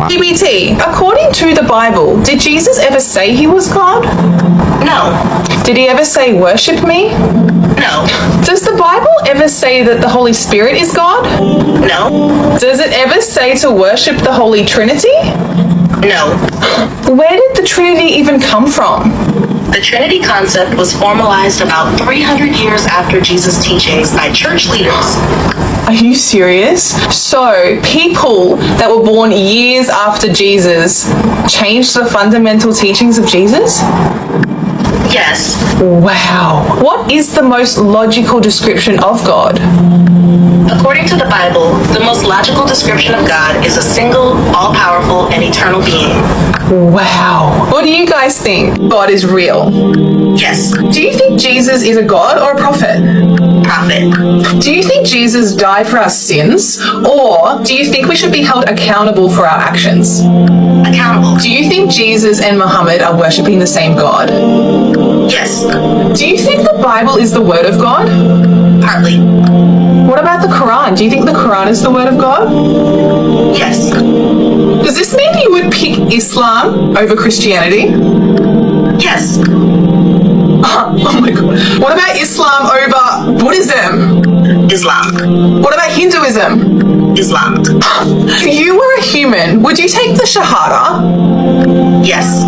DBT, according to the Bible, did Jesus ever say he was God? No. Did he ever say worship me? No. Does the Bible ever say that the Holy Spirit is God? No. Does it ever say to worship the Holy Trinity? No. Where did the Trinity even come from? The Trinity concept was formalized about 300 years after Jesus' teachings by church leaders. Are you serious? So, people that were born years after Jesus changed the fundamental teachings of Jesus? Yes. Wow. What is the most logical description of God? According to the Bible, the most logical description of God is a single, all-powerful, and eternal being. Wow. What do you guys think? God is real. Yes. Do you think Jesus is a god or a prophet? Prophet. Do you think Jesus died for our sins? Or do you think we should be held accountable for our actions? Accountable. Do you think Jesus and Muhammad are worshipping the same God? Yes. Do you think the Bible is the word of God? Partly. What about the Quran? Do you think the Quran is the word of God? Yes. Does this mean you would pick Islam over Christianity? Yes. Oh my god. What about Islam over Buddhism? Islam. What about Hinduism? Islam. If you were a human, would you take the Shahada? Yes.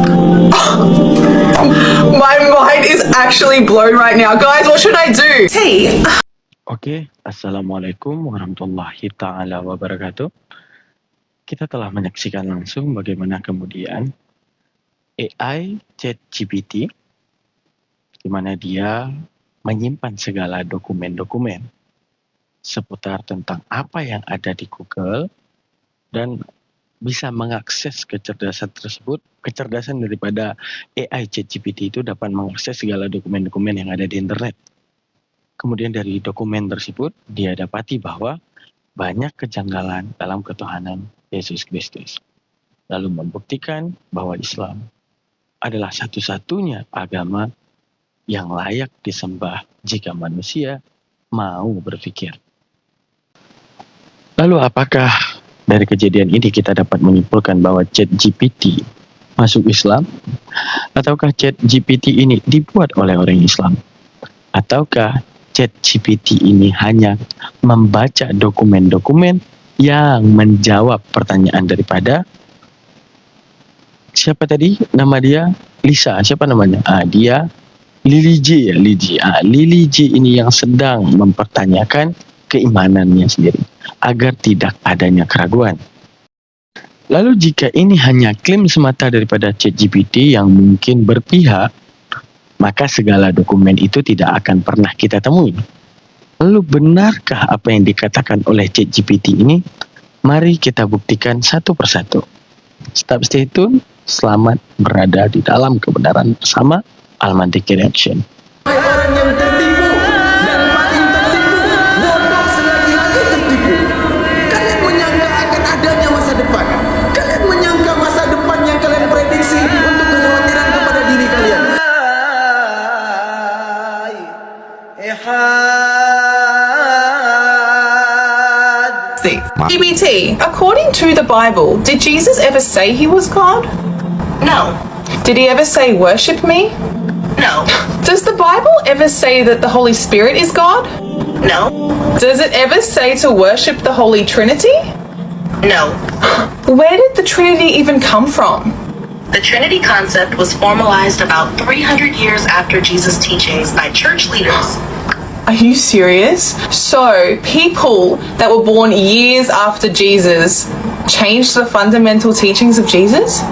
My mind is actually blown right now. Guys, what should I do? T. Oke, Assalamualaikum warahmatullahi ta'ala wabarakatuh. Kita telah menyaksikan langsung bagaimana kemudian AI ChatGPT, di mana dia menyimpan segala dokumen-dokumen seputar tentang apa yang ada di Google dan bisa mengakses kecerdasan tersebut. Kecerdasan daripada AI ChatGPT itu dapat mengakses segala dokumen-dokumen yang ada di internet. Kemudian dari dokumen tersebut dia dapati bahwa banyak kejanggalan dalam ketuhanan Yesus Kristus. Lalu membuktikan bahwa Islam adalah satu-satunya agama yang layak disembah jika manusia mau berpikir. Lalu apakah dari kejadian ini kita dapat menyimpulkan bahwa ChatGPT masuk Islam? Ataukah ChatGPT ini dibuat oleh orang Islam? Ataukah ChatGPT ini hanya membaca dokumen-dokumen yang menjawab pertanyaan daripada siapa tadi? Nama dia Lisa. Siapa namanya? Dia Lily J ya, Lily J ini yang sedang mempertanyakan keimanannya sendiri agar tidak adanya keraguan. Lalu jika ini hanya klaim semata daripada ChatGPT yang mungkin berpihak, maka segala dokumen itu tidak akan pernah kita temui. Lalu benarkah apa yang dikatakan oleh ChatGPT ini? Mari kita buktikan satu persatu. Stay tune, selamat berada di dalam kebenaran bersama Almantic Reaction. Orang yang tertipu dan paling tertipu, bodoh selagi-lagi tertipu. Kalian menyangka akan adanya masa depan. Kalian menyangka masa depan yang kalian prediksi untuk kekhawatiran kepada diri kalian. DBT, according to the Bible, did Jesus ever say he was God? No. Did he ever say worship me? No. Does the Bible ever say that the Holy Spirit is God? No. Does it ever say to worship the Holy Trinity? No. Where did the Trinity even come from? The Trinity concept was formalized about 300 years after Jesus' teachings by church leaders. Are you serious? So, people that were born years after Jesus changed the fundamental teachings of Jesus?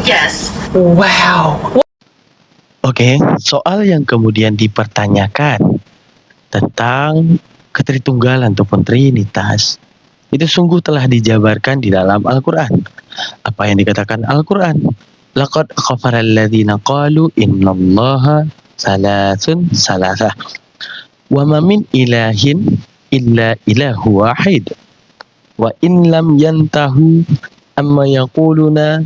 Yes. Wow. Oke, soal yang kemudian dipertanyakan tentang ketritunggalan ataupun trinitas itu sungguh telah dijabarkan di dalam Al-Quran. Apa yang dikatakan Al-Quran? Laqad khafara alladhina qalu innallaha salasun salasah wa ma min ilahin illa ilahu wahid wa in lam yantahu amma yaquluna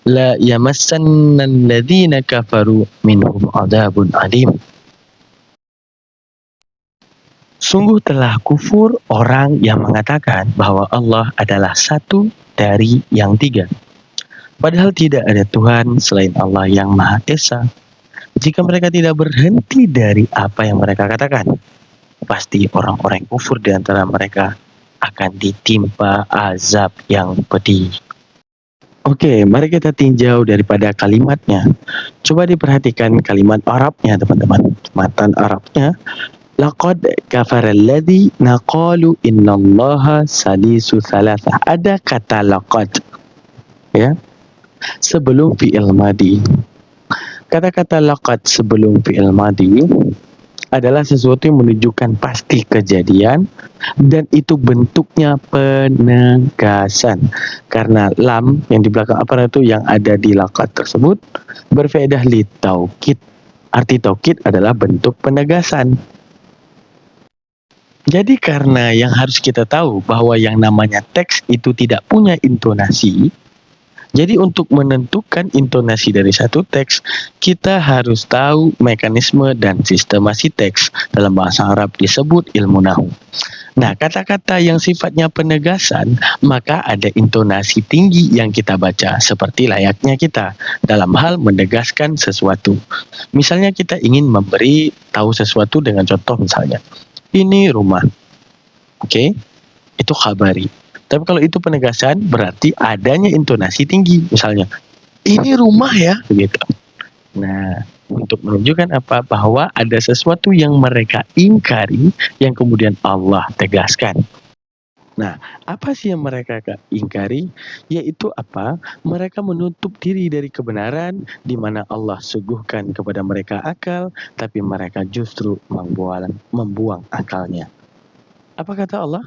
la yamassanna alladhina kafaru minhum adabun alim. Sungguh telah kufur orang yang mengatakan bahwa Allah adalah satu dari yang tiga. Padahal tidak ada Tuhan selain Allah yang Maha Esa. Jika mereka tidak berhenti dari apa yang mereka katakan, pasti orang-orang kufur di antara mereka akan ditimpa azab yang pedih. Oke, mari kita tinjau daripada kalimatnya. Coba diperhatikan kalimat Arabnya, teman-teman. Matan Arabnya, laqad kafara alladhi naqalu innallaha salisu thalatha. Ada kata laqad, ya, sebelum fi'il madi. Kata-kata laqad sebelum fi'il madi adalah sesuatu yang menunjukkan pasti kejadian dan itu bentuknya penegasan. Karena lam yang di belakang apa itu yang ada di laqad tersebut berfaedah li taukid. Arti taukid adalah bentuk penegasan. Jadi karena yang harus kita tahu bahwa yang namanya teks itu tidak punya intonasi, jadi untuk menentukan intonasi dari satu teks, kita harus tahu mekanisme dan sistemasi teks. Dalam bahasa Arab disebut ilmu nahu. Nah, kata-kata yang sifatnya penegasan, maka ada intonasi tinggi yang kita baca, seperti layaknya kita dalam hal menegaskan sesuatu. Misalnya kita ingin memberi tahu sesuatu dengan contoh misalnya, ini rumah, oke? Itu khabari. Tapi kalau itu penegasan berarti adanya intonasi tinggi. Misalnya, ini rumah ya, begitu. Nah, untuk menunjukkan apa? Bahwa ada sesuatu yang mereka ingkari yang kemudian Allah tegaskan. Nah, apa sih yang mereka ingkari? Yaitu apa? Mereka menutup diri dari kebenaran di mana Allah suguhkan kepada mereka akal, tapi mereka justru membuang akalnya. Apa kata Allah?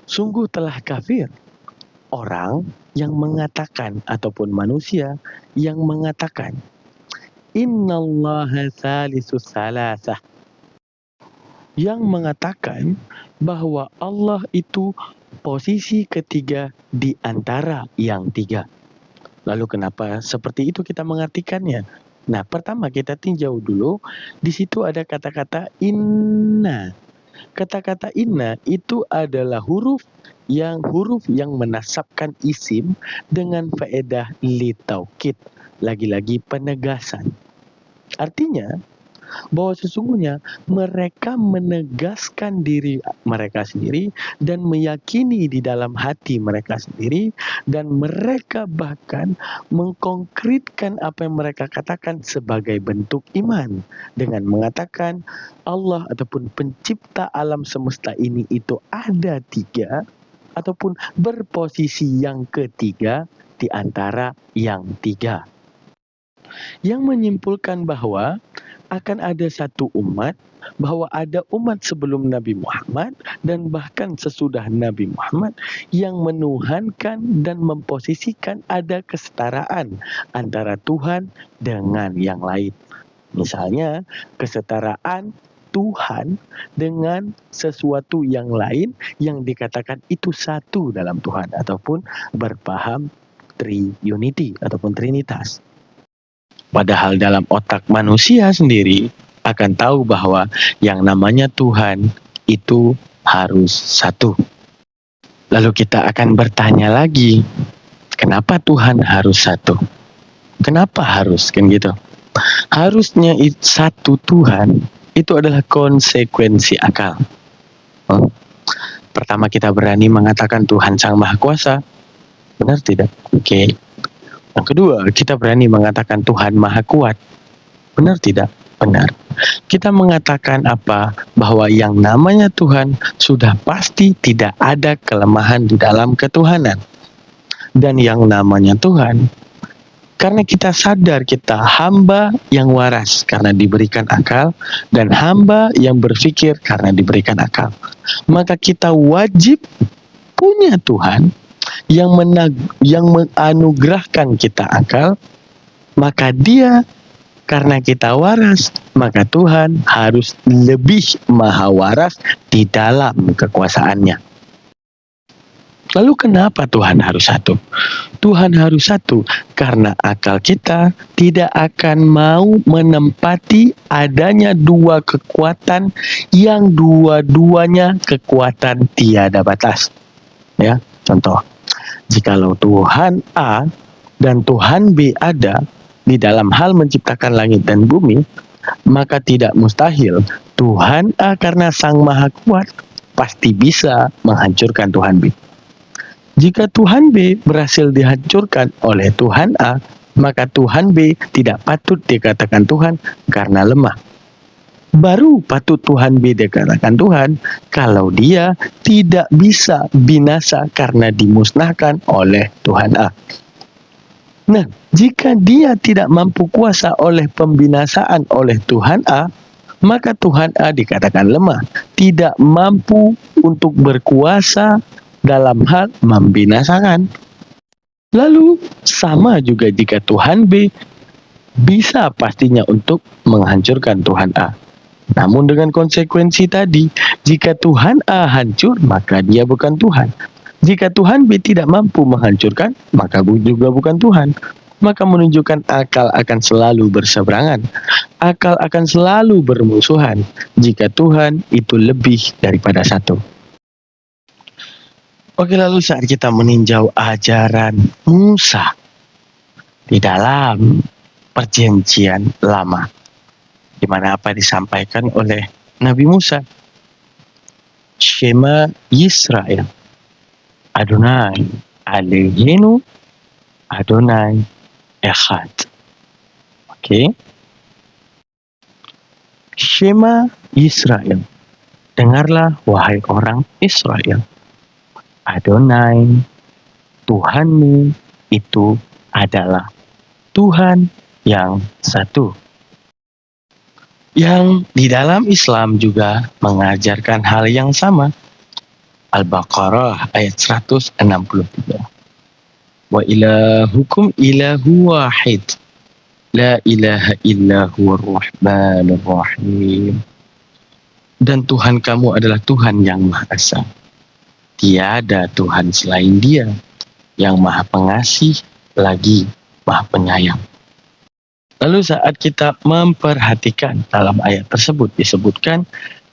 Sungguh telah kafir orang yang mengatakan ataupun manusia yang mengatakan innallaha salisus salasah, yang mengatakan bahwa Allah itu posisi ketiga di antara yang tiga. Lalu kenapa seperti itu kita mengartikannya? Nah, pertama kita tinjau dulu, di situ ada kata-kata inna. Kata-kata inna itu adalah huruf yang menasabkan isim dengan faedah li taukid, lagi-lagi penegasan. Artinya bahwa sesungguhnya mereka menegaskan diri mereka sendiri dan meyakini di dalam hati mereka sendiri, dan mereka bahkan mengkonkretkan apa yang mereka katakan sebagai bentuk iman dengan mengatakan Allah ataupun pencipta alam semesta ini itu ada tiga ataupun berposisi yang ketiga di antara yang tiga, yang menyimpulkan bahwa akan ada satu umat, bahwa ada umat sebelum Nabi Muhammad dan bahkan sesudah Nabi Muhammad yang menuhankan dan memposisikan ada kesetaraan antara Tuhan dengan yang lain. Misalnya kesetaraan Tuhan dengan sesuatu yang lain yang dikatakan itu satu dalam Tuhan ataupun berpaham Trinity ataupun Trinitas. Padahal dalam otak manusia sendiri akan tahu bahwa yang namanya Tuhan itu harus satu. Lalu kita akan bertanya lagi, kenapa Tuhan harus satu? Kenapa harus? Kan gitu. Harusnya satu Tuhan itu adalah konsekuensi akal. Pertama kita berani mengatakan Tuhan Sang Maha Kuasa. Benar tidak? Oke. Yang kedua, kita berani mengatakan Tuhan Maha Kuat. Benar tidak? Benar. Kita mengatakan apa? Bahwa yang namanya Tuhan sudah pasti tidak ada kelemahan di dalam ketuhanan. Dan yang namanya Tuhan, karena kita sadar kita hamba yang waras karena diberikan akal, dan hamba yang berpikir karena diberikan akal, maka kita wajib punya Tuhan yang menganugerahkan kita akal. Maka dia, karena kita waras, maka Tuhan harus lebih maha waras di dalam kekuasaannya. Lalu kenapa Tuhan harus satu? Tuhan harus satu karena akal kita tidak akan mau menempati adanya dua kekuatan yang dua-duanya kekuatan tiada batas. Ya, contoh, jikalau Tuhan A dan Tuhan B ada di dalam hal menciptakan langit dan bumi, maka tidak mustahil Tuhan A karena Sang Maha Kuat pasti bisa menghancurkan Tuhan B. Jika Tuhan B berhasil dihancurkan oleh Tuhan A, maka Tuhan B tidak patut dikatakan Tuhan karena lemah. Baru patut Tuhan B dikatakan Tuhan kalau dia tidak bisa binasa karena dimusnahkan oleh Tuhan A. Nah, jika dia tidak mampu kuasa oleh pembinasaan oleh Tuhan A, maka Tuhan A dikatakan lemah, tidak mampu untuk berkuasa dalam hal membinasakan. Lalu sama juga jika Tuhan B bisa pastinya untuk menghancurkan Tuhan A. Namun dengan konsekuensi tadi, jika Tuhan A hancur, maka dia bukan Tuhan. Jika Tuhan B tidak mampu menghancurkan, maka juga bukan Tuhan. Maka menunjukkan akal akan selalu berseberangan. Akal akan selalu bermusuhan jika Tuhan itu lebih daripada satu. Oke, lalu saat kita meninjau ajaran Musa di dalam perjanjian lama, di mana apa disampaikan oleh Nabi Musa, Shema Yisrael, Adonai Eloheinu, Adonai Echad. Oke. Shema Yisrael, dengarlah wahai orang Israel, Adonai, Tuhanmu itu adalah Tuhan yang satu. Yang di dalam Islam juga mengajarkan hal yang sama. Al-Baqarah ayat 163. Wa ilahukum ilahu wahid. La ilaha illa huwar rahmanur rahim. Dan Tuhan kamu adalah Tuhan yang Maha Esa. Tiada Tuhan selain Dia yang Maha Pengasih lagi Maha Penyayang. Lalu saat kita memperhatikan dalam ayat tersebut disebutkan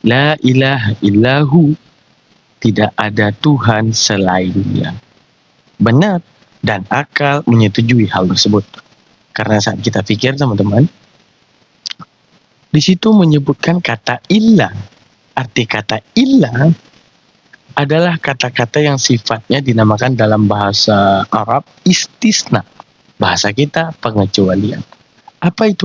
La ilaha illahu, tidak ada Tuhan selain Dia. Benar dan akal menyetujui hal tersebut. Karena saat kita pikir teman-teman, di situ menyebutkan kata ilah. Arti kata ilah adalah kata-kata yang sifatnya dinamakan dalam bahasa Arab istisna. Bahasa kita pengecualian. Apa itu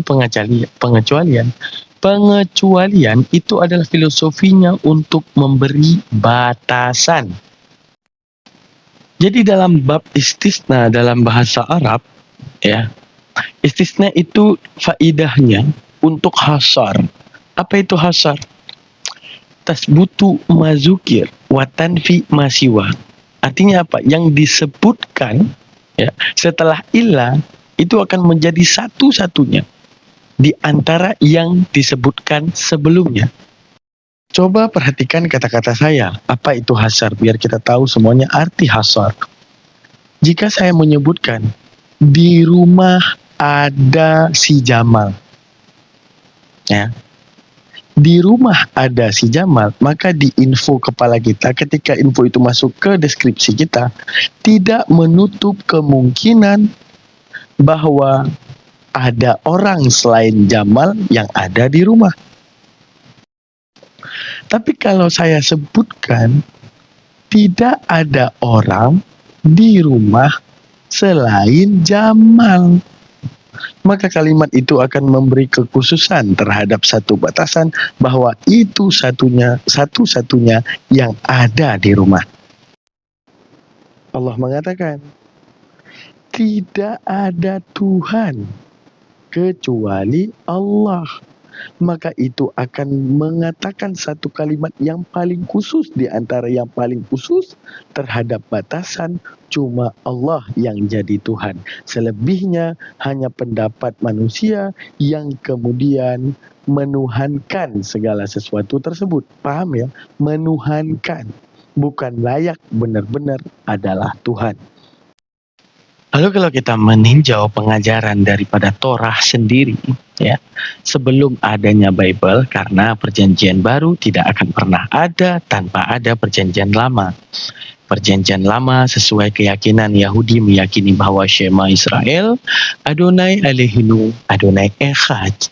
pengecualian? Pengecualian itu adalah filosofinya untuk memberi batasan. Jadi dalam bab istisna dalam bahasa Arab, ya, istisna itu faidahnya untuk hasar. Apa itu hasar? Tasbutu mazukir wa tanfi masiwa. Artinya apa? Yang disebutkan ya setelah ilah itu akan menjadi satu-satunya di antara yang disebutkan sebelumnya. Coba perhatikan kata-kata saya. Apa itu hasar? Biar kita tahu semuanya arti hasar. Jika saya menyebutkan di rumah ada si Jamal, ya, di rumah ada si Jamal, maka di info kepala kita ketika info itu masuk ke deskripsi kita tidak menutup kemungkinan bahwa ada orang selain Jamal yang ada di rumah. Tapi kalau saya sebutkan tidak ada orang di rumah selain Jamal, maka kalimat itu akan memberi kekhususan terhadap satu batasan bahwa itu satu-satunya yang ada di rumah. Allah mengatakan, tidak ada Tuhan kecuali Allah. Maka itu akan mengatakan satu kalimat yang paling khusus di antara yang paling khusus terhadap batasan cuma Allah yang jadi Tuhan. Selebihnya hanya pendapat manusia yang kemudian menuhankan segala sesuatu tersebut. Paham ya? Menuhankan. bukan layak benar-benar adalah Tuhan. Lalu kalau kita meninjau pengajaran daripada Torah sendiri, ya, sebelum adanya Bible, karena perjanjian baru tidak akan pernah ada tanpa ada perjanjian lama. Perjanjian lama sesuai keyakinan Yahudi meyakini bahwa Shema Israel, Adonai Elohinu, Adonai Echad.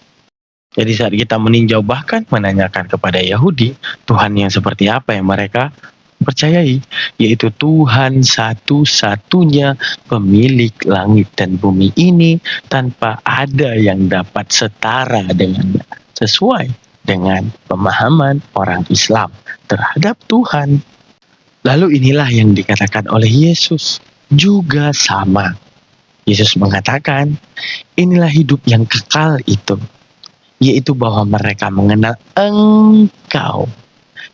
Jadi saat kita meninjau bahkan menanyakan kepada Yahudi, Tuhan yang seperti apa yang mereka percayai, yaitu Tuhan satu-satunya pemilik langit dan bumi ini tanpa ada yang dapat setara dengannya, sesuai dengan pemahaman orang Islam terhadap Tuhan. Lalu inilah yang dikatakan oleh Yesus juga sama. Yesus mengatakan, inilah hidup yang kekal itu, yaitu bahwa mereka mengenal Engkau.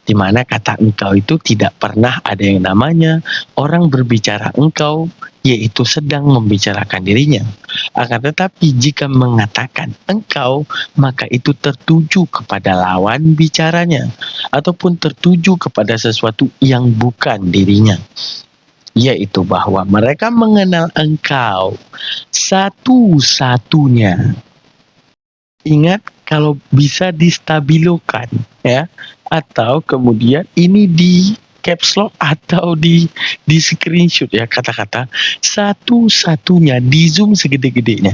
Di mana kata engkau itu tidak pernah ada yang namanya orang berbicara engkau, yaitu sedang membicarakan dirinya. Akan tetapi jika mengatakan engkau, maka itu tertuju kepada lawan bicaranya, ataupun tertuju kepada sesuatu yang bukan dirinya. Yaitu bahwa mereka mengenal engkau satu-satunya. Ingat, kalau bisa distabilokan, ya, atau kemudian ini di caps lock atau di screenshot, ya, kata-kata satu-satunya, di zoom segede-gedenya.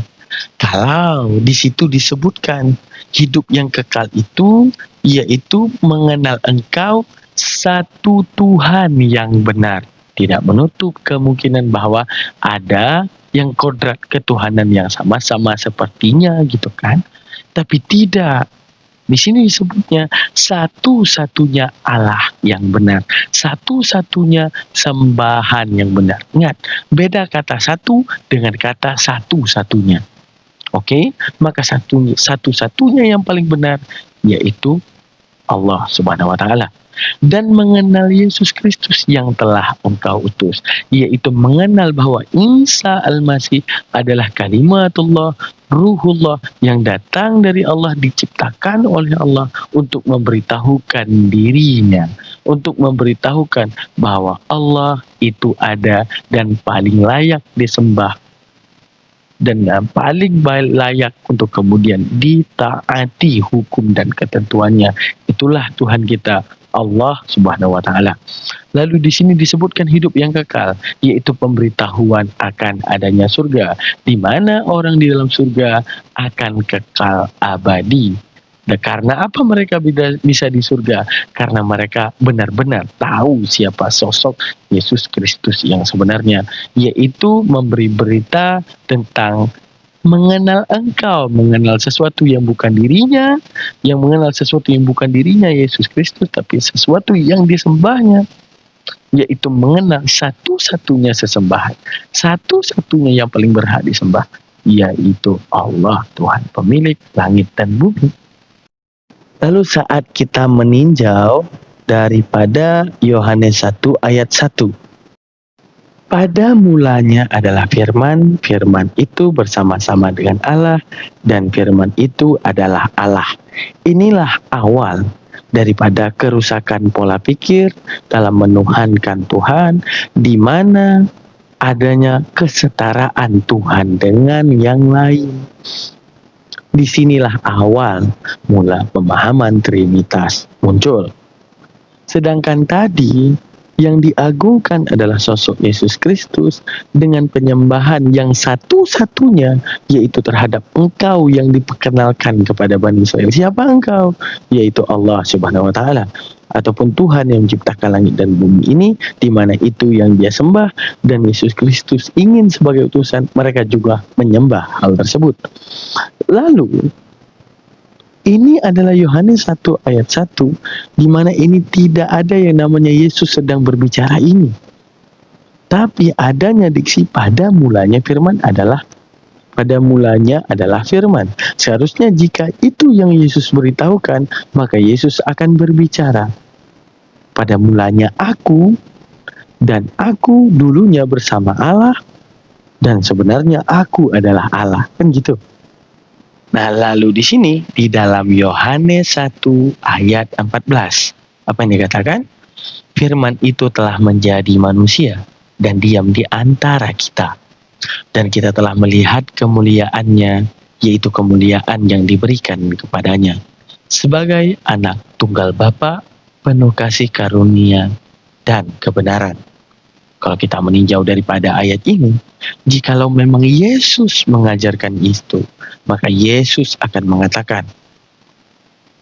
Kalau di situ disebutkan hidup yang kekal itu yaitu mengenal engkau satu Tuhan yang benar, tidak menutup kemungkinan bahwa ada yang kodrat ketuhanan yang sama-sama sepertinya gitu kan. Tapi tidak. Di sini disebutnya satu-satunya Allah yang benar. Satu-satunya sembahan yang benar. Ingat, beda kata satu dengan kata satu-satunya. Oke? Maka satu-satunya yang paling benar yaitu Allah Subhanahu wa taala. Dan mengenal Yesus Kristus yang telah engkau utus, yaitu mengenal bahwa Isa Al-Masih adalah kalimatullah, ruhullah yang datang dari Allah, diciptakan oleh Allah untuk memberitahukan dirinya, untuk memberitahukan bahwa Allah itu ada dan paling layak disembah dan paling layak untuk kemudian ditaati hukum dan ketentuannya. Itulah Tuhan kita, Allah Subhanahu wa taala. Lalu di sini disebutkan hidup yang kekal, yaitu pemberitahuan akan adanya surga, di mana orang di dalam surga akan kekal abadi. Dan karena apa mereka bisa di surga? Karena mereka benar-benar tahu siapa sosok Yesus Kristus yang sebenarnya, yaitu memberi berita tentang mengenal engkau, mengenal sesuatu yang bukan dirinya, yang mengenal sesuatu yang bukan dirinya Yesus Kristus, tapi sesuatu yang disembahnya, yaitu mengenal satu-satunya sesembahan, satu-satunya yang paling berhak disembah, yaitu Allah, Tuhan pemilik langit dan bumi. Lalu saat kita meninjau daripada Yohanes 1 ayat 1, pada mulanya adalah firman, firman itu bersama-sama dengan Allah, dan firman itu adalah Allah. Inilah awal daripada kerusakan pola pikir dalam menuhankan Tuhan, di mana adanya kesetaraan Tuhan dengan yang lain. Disinilah awal mula pemahaman Trinitas muncul. Sedangkan tadi yang diagungkan adalah sosok Yesus Kristus dengan penyembahan yang satu-satunya, yaitu terhadap engkau yang diperkenalkan kepada Bani Israel. Siapa engkau? Yaitu Allah Subhanahu wa taala, ataupun Tuhan yang menciptakan langit dan bumi ini, di mana itu yang dia sembah, dan Yesus Kristus ingin sebagai utusan mereka juga menyembah hal tersebut. Lalu ini adalah Yohanes 1 ayat 1, di mana ini tidak ada yang namanya Yesus sedang berbicara ini. Tapi adanya diksi pada mulanya firman adalah firman. Seharusnya jika itu yang Yesus beritahukan, maka Yesus akan berbicara. Pada mulanya aku, dan aku dulunya bersama Allah, dan sebenarnya aku adalah Allah. Kan gitu. Nah, lalu di sini di dalam Yohanes 1 ayat 14, apa yang dikatakan? Firman itu telah menjadi manusia dan diam di antara kita. Dan kita telah melihat kemuliaannya, yaitu kemuliaan yang diberikan kepadanya. Sebagai anak tunggal Bapa, penuh kasih karunia dan kebenaran. Kalau kita meninjau daripada ayat ini, jikalau memang Yesus mengajarkan itu, maka Yesus akan mengatakan,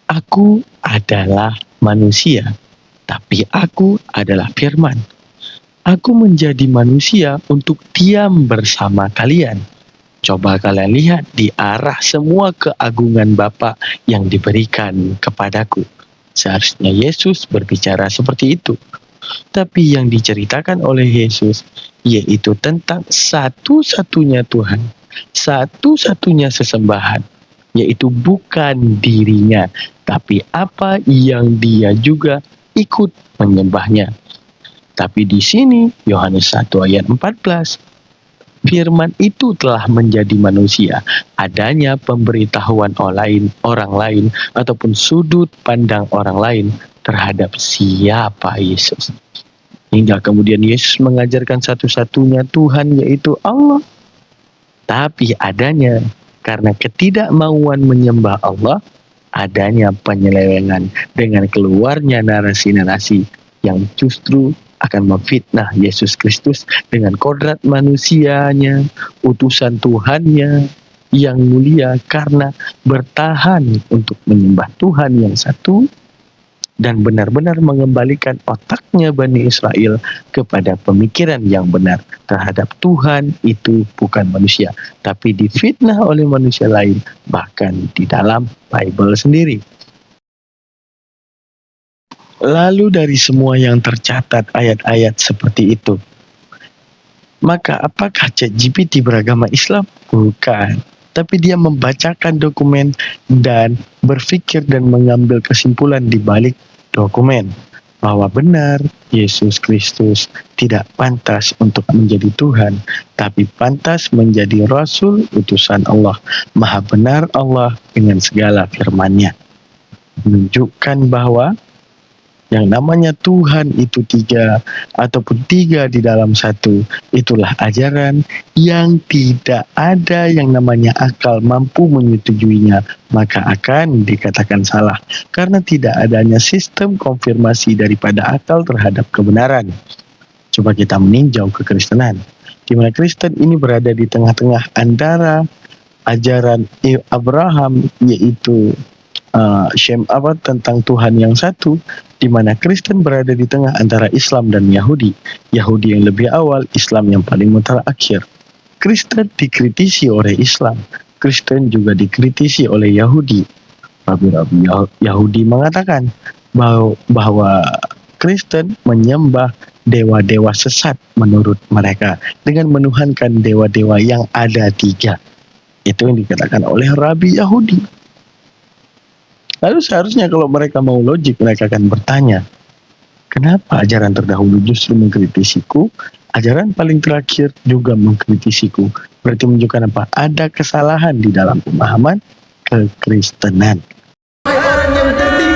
Aku adalah manusia, tapi aku adalah firman. Aku menjadi manusia untuk diam bersama kalian. Coba kalian lihat di arah semua keagungan Bapa yang diberikan kepadaku. Seharusnya Yesus berbicara seperti itu. Tapi yang diceritakan oleh Yesus yaitu tentang satu-satunya Tuhan, satu-satunya sesembahan, yaitu bukan dirinya, tapi apa yang dia juga ikut menyembahnya. Tapi di sini Yohanes 1 ayat 14, firman itu telah menjadi manusia. Adanya pemberitahuan orang lain ataupun sudut pandang orang lain terhadap siapa Yesus. Hingga kemudian Yesus mengajarkan satu-satunya Tuhan yaitu Allah. Tapi adanya karena ketidakmauan menyembah Allah, adanya penyelewengan dengan keluarnya narasi-narasi yang justru akan memfitnah Yesus Kristus dengan kodrat manusianya, utusan Tuhannya yang mulia karena bertahan untuk menyembah Tuhan yang satu dan benar-benar mengembalikan otaknya Bani Israel kepada pemikiran yang benar terhadap Tuhan itu bukan manusia, tapi difitnah oleh manusia lain, bahkan di dalam Bible sendiri. Lalu dari semua yang tercatat ayat-ayat seperti itu, maka apakah ChatGPT beragama Islam? Bukan. Tapi dia membacakan dokumen dan berpikir dan mengambil kesimpulan di balik dokumen bahwa benar Yesus Kristus tidak pantas untuk menjadi Tuhan, tapi pantas menjadi Rasul utusan Allah. Maha benar Allah dengan segala firman-Nya. Menunjukkan bahwa yang namanya Tuhan itu tiga ataupun tiga di dalam satu, itulah ajaran yang tidak ada yang namanya akal mampu menyetujuinya, maka akan dikatakan salah karena tidak adanya sistem konfirmasi daripada akal terhadap kebenaran. Coba kita meninjau kekristenan, di mana Kristen ini berada di tengah-tengah antara ajaran Abraham yaitu tentang Tuhan yang satu, di mana Kristen berada di tengah antara Islam dan Yahudi. Yahudi yang lebih awal, Islam yang paling terakhir. Kristen dikritisi oleh Islam, Kristen juga dikritisi oleh Yahudi. Rabi-rabi Yahudi mengatakan bahwa Kristen menyembah dewa-dewa sesat menurut mereka dengan menuhankan dewa-dewa yang ada tiga. Itu yang dikatakan oleh Rabi Yahudi. Lalu seharusnya kalau mereka mau logik, mereka akan bertanya, kenapa ajaran terdahulu justru mengkritisiku, ajaran paling terakhir juga mengkritisiku? Berarti menunjukkan apa? Ada kesalahan di dalam pemahaman kekristenan. Orang yang tertipu